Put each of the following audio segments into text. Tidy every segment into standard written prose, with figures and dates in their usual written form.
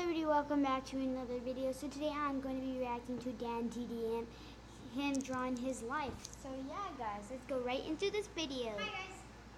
everybody, welcome back to another video. So today I'm going to be reacting to Dantdm, him drawing his life. So yeah guys, let's go right into this video. Hi guys.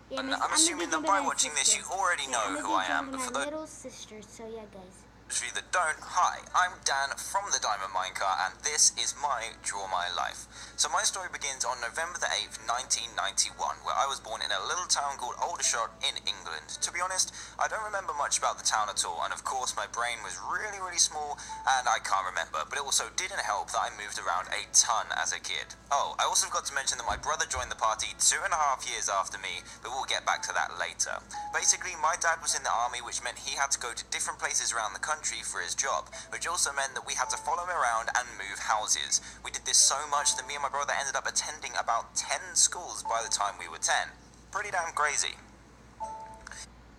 Yeah, I'm assuming that by watching this you already know who I am, but for my those little sister, so yeah guys. of you that don't, hi, I'm Dan from the Diamond Minecart, and this is my Draw My Life. So my story begins on November the 8th, 1991, where I was born in a little town called Aldershot in England. To be honest, I don't remember much about the town at all, and of course my brain was really small, and I can't remember, but it also didn't help that I moved around a ton as a kid. Oh, I also forgot to mention that my brother joined the party 2.5 years after me, but we'll get back to that later. Basically, my dad was in the army, which meant he had to go to different places around the country for his job, which also meant that we had to follow him around and move houses. We did this so much that me and my brother ended up attending about 10 schools by the time we were 10. Pretty damn crazy.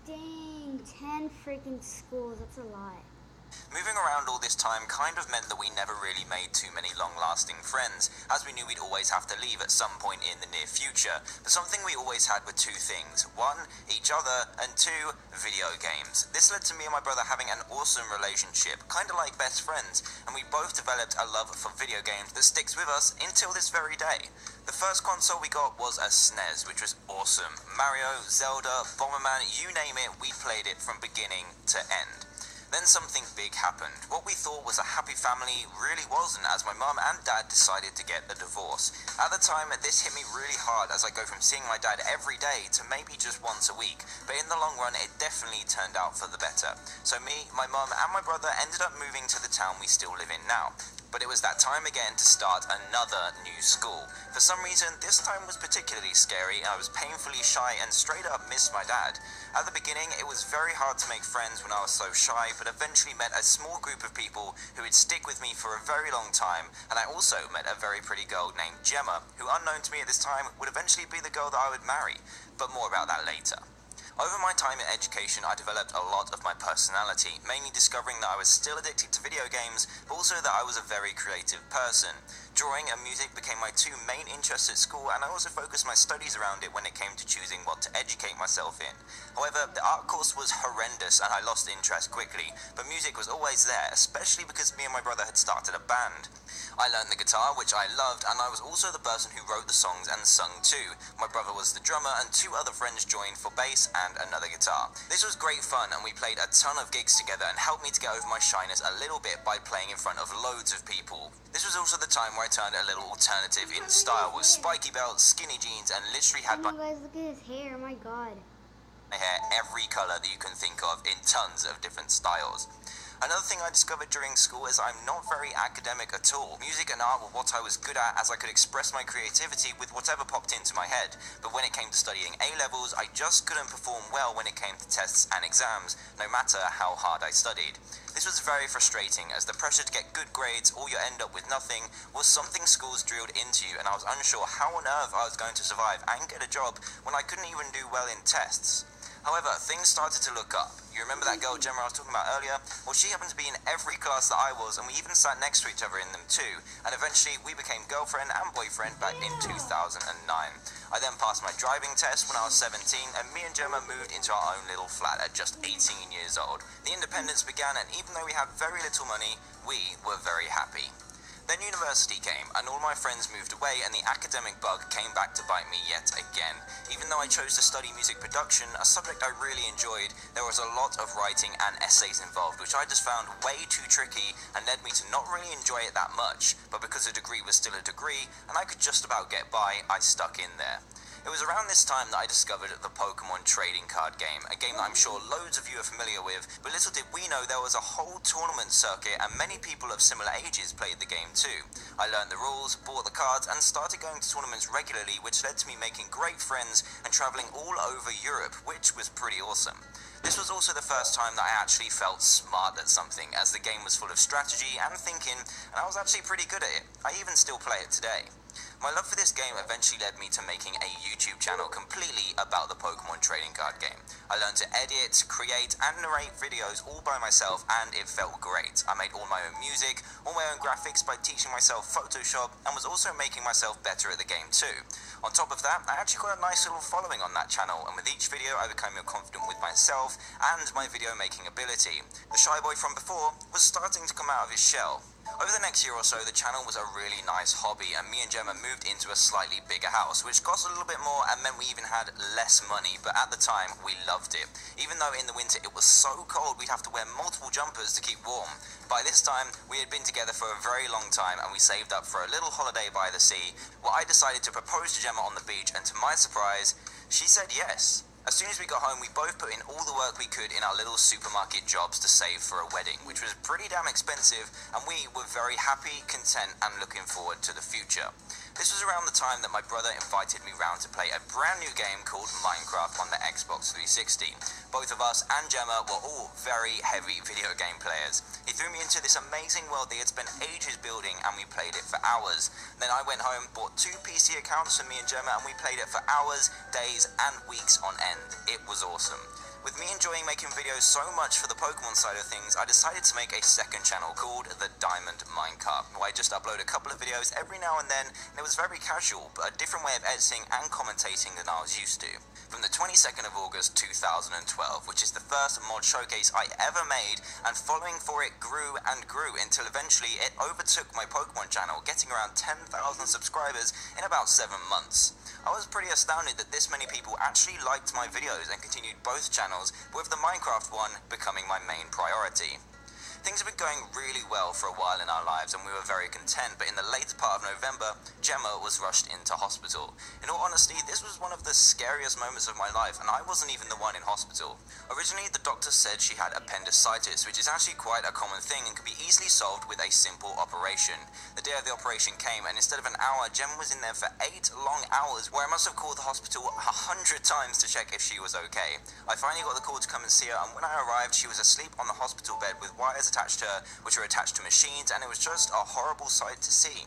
Dang, 10 freaking schools, that's a lot. Moving around all this time kind of meant that we never really made too many long-lasting friends, as we knew we'd always have to leave at some point in the near future. But something we always had were two things. One, each other, and two, video games. This led to me and my brother having an awesome relationship, kind of like best friends, and we both developed a love for video games that sticks with us until this very day. The first console we got was a SNES, which was awesome. Mario, Zelda, Bomberman, you name it, we played it from beginning to end. Then something big happened. What we thought was a happy family really wasn't, as my mum and dad decided to get a divorce. At the time, this hit me really hard as I go from seeing my dad every day to maybe just once a week, but in the long run it definitely turned out for the better. So me, my mum and my brother ended up moving to the town we still live in now. But it was that time again to start another new school. For some reason, this time was particularly scary, and I was painfully shy and straight up missed my dad. At the beginning, it was very hard to make friends when I was so shy, but eventually met a small group of people who would stick with me for a very long time, and I also met a very pretty girl named Gemma, who unknown to me at this time would eventually be the girl that I would marry. But more about that later. Over my time in education, I developed a lot of my personality, mainly discovering that I was still addicted to video games, but also that I was a very creative person. Drawing and music became my two main interests at school, and I also focused my studies around it when it came to choosing what to educate myself in. However, the art course was horrendous and I lost interest quickly, but music was always there, especially because me and my brother had started a band. I learned the guitar, which I loved, and I was also the person who wrote the songs and sung too. My brother was the drummer, and two other friends joined for bass and another guitar. This was great fun, and we played a ton of gigs together and helped me to get over my shyness a little bit by playing in front of loads of people. This was also the time where I turned a little alternative in style with spiky belts, skinny jeans, and literally had Oh my guys, look at his hair, oh my god. my hair every colour that you can think of in tons of different styles. Another thing I discovered during school is I'm not very academic at all. Music and art were what I was good at, as I could express my creativity with whatever popped into my head. But when it came to studying A-levels, I just couldn't perform well when it came to tests and exams, no matter how hard I studied. This was very frustrating, as the pressure to get good grades or you end up with nothing was something schools drilled into you, and I was unsure how on earth I was going to survive and get a job when I couldn't even do well in tests. However, things started to look up. You remember that girl Gemma I was talking about earlier? Well, she happened to be in every class that I was, and we even sat next to each other in them too, and eventually we became girlfriend and boyfriend back in 2009. I then passed my driving test when I was 17, and me and Gemma moved into our own little flat at just 18 years old. The independence began, and even though we had very little money, we were very happy. Then university came, and all my friends moved away, and the academic bug came back to bite me yet again. Even though I chose to study music production, a subject I really enjoyed, there was a lot of writing and essays involved, which I just found way too tricky and led me to not really enjoy it that much. But because a degree was still a degree, and I could just about get by, I stuck in there. It was around this time that I discovered the Pokemon trading card game, a game that I'm sure loads of you are familiar with, but little did we know there was a whole tournament circuit, and many people of similar ages played the game too. I learned the rules, bought the cards, and started going to tournaments regularly, which led to me making great friends and travelling all over Europe, which was pretty awesome. This was also the first time that I actually felt smart at something, as the game was full of strategy and thinking, and I was actually pretty good at it. I even still play it today. My love for this game eventually led me to making a YouTube channel completely about the Pokemon trading card game. I learned to edit, create, and narrate videos all by myself, and it felt great. I made all my own music, all my own graphics by teaching myself Photoshop, and was also making myself better at the game too. On top of that, I actually got a nice little following on that channel, and with each video I became more confident with myself and my video making ability. The shy boy from before was starting to come out of his shell. Over the next year or so, the channel was a really nice hobby, and me and Gemma moved into a slightly bigger house, which cost a little bit more and meant we even had less money, but at the time, we loved it. Even though in the winter it was so cold we'd have to wear multiple jumpers to keep warm. By this time, we had been together for a very long time, and we saved up for a little holiday by the sea, where I decided to propose to Gemma on the beach, and to my surprise, she said yes. As soon as we got home, we both put in all the work we could in our little supermarket jobs to save for a wedding, which was pretty damn expensive, and we were very happy, content, and looking forward to the future. This was around the time that my brother invited me round to play a brand new game called Minecraft on the Xbox 360. Both of us and Gemma were all very heavy video game players. He threw me into this amazing world that he had spent ages building, and we played it for hours. Then I went home, bought 2 PC accounts for me and Gemma, and we played it for hours, days, and weeks on end. It was awesome. With me enjoying making videos so much for the Pokemon side of things, I decided to make a second channel called the Diamond Minecart, where I just upload a couple of videos every now and then, and it was very casual, but a different way of editing and commentating than I was used to. From the 22nd of August 2012, which is the first mod showcase I ever made, and following for it grew and grew until eventually it overtook my Pokemon channel, getting around 10,000 subscribers in about 7 months. I was pretty astounded that this many people actually liked my videos and continued both channels, with the Minecraft one becoming my main priority. Things have been going really well for a while in our lives, and we were very content, but in the later part of November, Gemma was rushed into hospital. In all honesty, this was one of the scariest moments of my life, and I wasn't even the one in hospital. Originally, the doctor said she had appendicitis, which is actually quite a common thing and can be easily solved with a simple operation. The day of the operation came, and instead of an hour, Gemma was in there for 8 long hours, where I must have called the hospital 100 times to check if she was okay. I finally got the call to come and see her, and when I arrived, she was asleep on the hospital bed with wires attached to her, which were attached to machines, and it was just a horrible sight to see.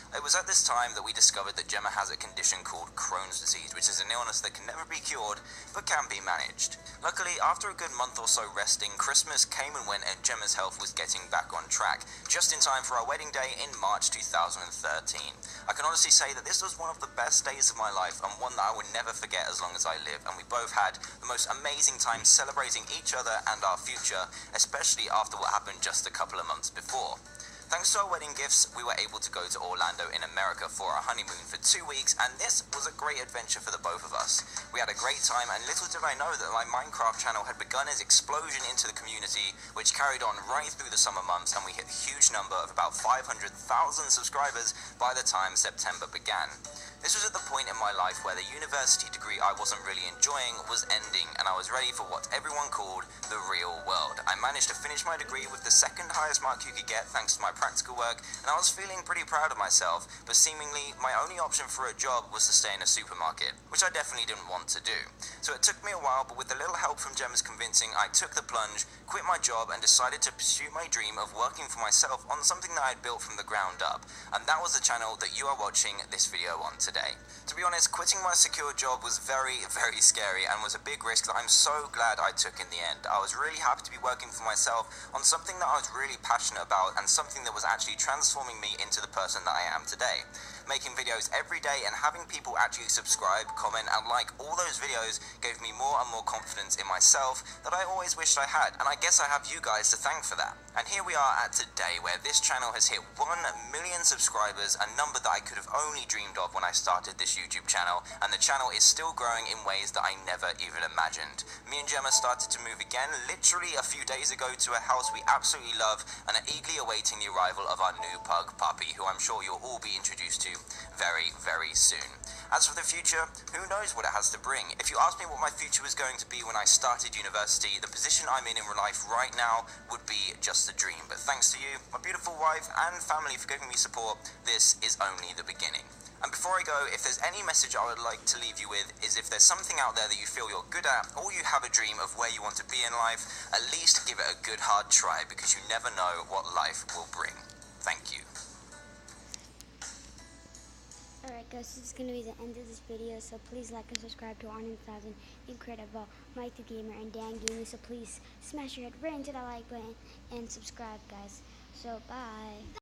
It was at this time that we discovered that Gemma has a condition called Crohn's disease, which is an illness that can never be cured, but can be managed. Luckily, after a good month or so resting, Christmas came and went, and Gemma's health was getting back on track, just in time for our wedding day in March 2013. I can honestly say that this was one of the best days of my life, and one that I would never forget as long as I live, and we both had the most amazing time celebrating each other and our future, especially after what happened just a couple of months before. Thanks to our wedding gifts, we were able to go to Orlando in America for our honeymoon for 2 weeks, and this was a great adventure for the both of us. We had a great time, and little did I know that my Minecraft channel had begun its explosion into the community, which carried on right through the summer months, and we hit a huge number of about 500,000 subscribers by the time September began. This was at the point in my life where the university degree I wasn't really enjoying was ending, and I was ready for what everyone called the real world. I managed to finish my degree with the second highest mark you could get thanks to my practical work, and I was feeling pretty proud of myself, but seemingly my only option for a job was to stay in a supermarket, which I definitely didn't want to do. So it took me a while, but with a little help from Gemma's convincing, I took the plunge, quit my job, and decided to pursue my dream of working for myself on something that I had built from the ground up, and that was the channel that you are watching this video on today. To be honest, quitting my secure job was very, very scary and was a big risk that I'm so glad I took in the end. I was really happy to be working for myself on something that I was really passionate about, and something that was actually transforming me into the person that I am today. Making videos every day and having people actually subscribe, comment, and like all those videos gave me more and more confidence in myself that I always wished I had, and I guess I have you guys to thank for that. And here we are at today, where this channel has hit 1 million subscribers, a number that I could have only dreamed of when I started this YouTube channel, and the channel is still growing in ways that I never even imagined. Me and Gemma started to move again literally a few days ago to a house we absolutely love, and are eagerly awaiting the arrival of our new pug puppy, who I'm sure you'll all be introduced to very, very soon. As for the future, who knows what it has to bring? If you asked me what my future was going to be when I started university, the position I'm in life right now would be just a dream. But thanks to you, my beautiful wife and family for giving me support, this is only the beginning. And before I go, if there's any message I would like to leave you with, is if there's something out there that you feel you're good at, or you have a dream of where you want to be in life, at least give it a good hard try, because you never know what life will bring. Thank you. Alright guys, this is going to be the end of this video, so please like and subscribe to Arnon1000, Incredible, Mike the Gamer, and Dantdm, so please smash your head right into that like button and subscribe guys. So bye.